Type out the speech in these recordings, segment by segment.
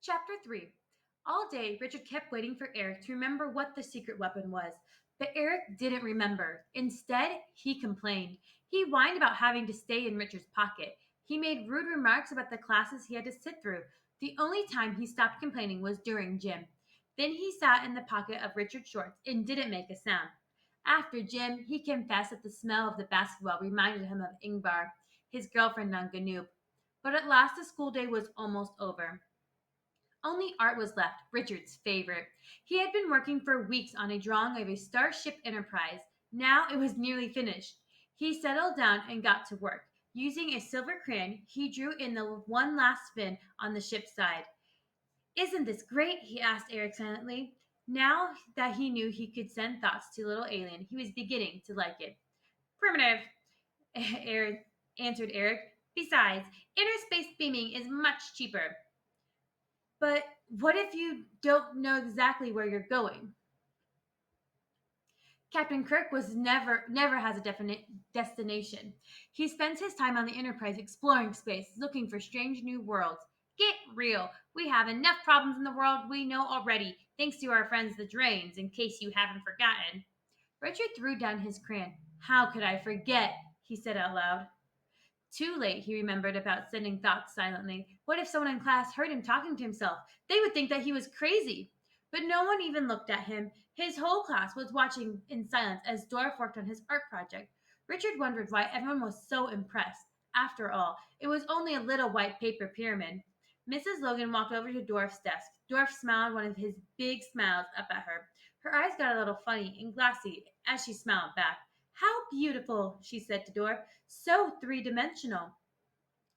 Chapter 3. All day, Richard kept waiting for Eric to remember what the secret weapon was. But Eric didn't remember. Instead, he complained. He whined about having to stay in Richard's pocket. He made rude remarks about the classes he had to sit through. The only time he stopped complaining was during gym. Then he sat in the pocket of Richard's shorts and didn't make a sound. After gym, he confessed that the smell of the basketball reminded him of Ingvar, his girlfriend on Ganoop. But at last the school day was almost over. Only Art was left, Richard's favorite. He had been working for weeks on a drawing of a Starship Enterprise. Now it was nearly finished. He settled down and got to work. Using a silver crayon, he drew in the one last fin on the ship's side. Isn't this great? He asked Eric silently. Now that he knew he could send thoughts to little alien, he was beginning to like it. Primitive, Eric answered Eric. Besides, inner space beaming is much cheaper. But what if you don't know exactly where you're going? Captain Kirk was never has a definite destination. He spends his time on the Enterprise exploring space, looking for strange new worlds. Get real. We have enough problems in the world we know already, thanks to our friends the Drains, in case you haven't forgotten. Richard threw down his crayon. How could I forget? He said out loud. Too late, he remembered about sending thoughts silently. What if someone in class heard him talking to himself? They would think that he was crazy. But no one even looked at him. His whole class was watching in silence as Dorf worked on his art project. Richard wondered why everyone was so impressed. After all, it was only a little white paper pyramid. Mrs. Logan walked over to Dorf's desk. Dorf smiled one of his big smiles up at her. Her eyes got a little funny and glassy as she smiled back. How beautiful, she said to Dorf. So three-dimensional.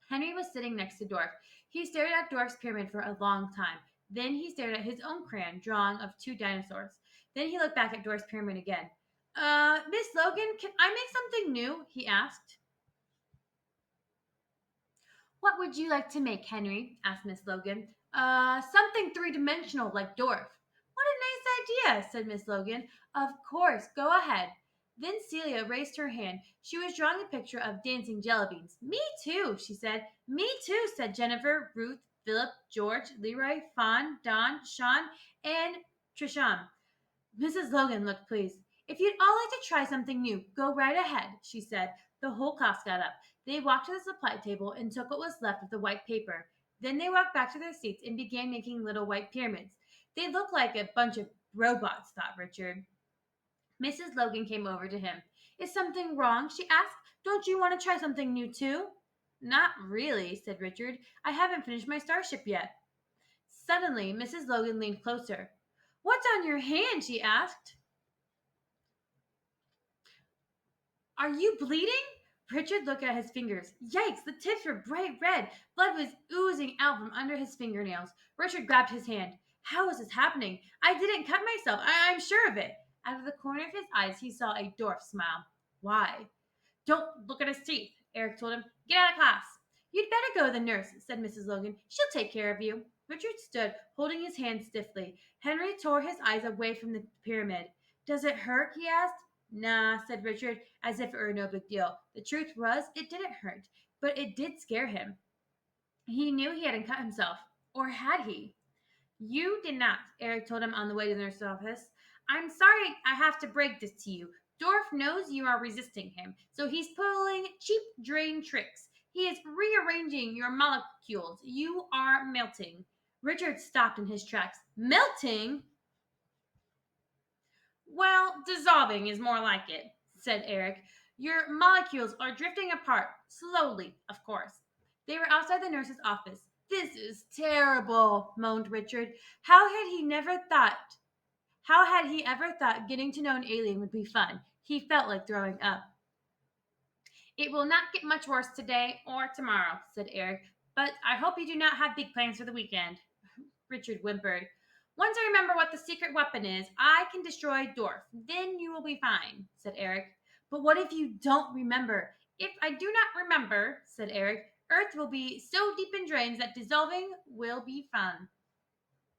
Henry was sitting next to Dorf. He stared at Dorf's pyramid for a long time. Then he stared at his own crayon drawing of two dinosaurs. Then he looked back at Dorf's pyramid again. Miss Logan, can I make something new? He asked. What would you like to make, Henry? Asked Miss Logan. Something three-dimensional like Dorf. What a nice idea, said Miss Logan. Of course, go ahead. Then Celia raised her hand. She was drawing a picture of dancing jelly beans. Me too, she said. Me too, said Jennifer, Ruth, Philip, George, Leroy, Fawn, Don, Sean, and Trisham. Mrs. Logan looked pleased. If you'd all like to try something new, go right ahead, she said. The whole class got up. They walked to the supply table and took what was left of the white paper. Then they walked back to their seats and began making little white pyramids. They looked like a bunch of robots, thought Richard. Mrs. Logan came over to him. Is something wrong? She asked. Don't you want to try something new too? Not really, said Richard. I haven't finished my starship yet. Suddenly, Mrs. Logan leaned closer. What's on your hand? She asked. Are you bleeding? Richard looked at his fingers. Yikes, the tips were bright red. Blood was oozing out from under his fingernails. Richard grabbed his hand. How is this happening? I didn't cut myself. I'm sure of it. Out of the corner of his eyes, he saw a dwarf smile. Why? Don't look at his teeth, Eric told him. Get out of class. You'd better go to the nurse, said Mrs. Logan. She'll take care of you. Richard stood, holding his hand stiffly. Henry tore his eyes away from the pyramid. Does it hurt? He asked. Nah, said Richard, as if it were no big deal. The truth was, it didn't hurt, but it did scare him. He knew he hadn't cut himself. Or had he? You did not, Eric told him on the way to the nurse's office. I'm sorry I have to break this to you. Dorf knows you are resisting him, so he's pulling cheap drain tricks. He is rearranging your molecules. You are melting. Richard stopped in his tracks. Melting? Well, dissolving is more like it, said Eric. Your molecules are drifting apart, slowly, of course. They were outside the nurse's office. This is terrible, moaned Richard. How had he ever thought getting to know an alien would be fun? He felt like throwing up. It will not get much worse today or tomorrow, said Eric, but I hope you do not have big plans for the weekend. Richard whimpered. Once I remember what the secret weapon is, I can destroy Dorf. Then you will be fine, said Eric. But what if you don't remember? If I do not remember, said Eric, Earth will be so deep in drains that dissolving will be fun.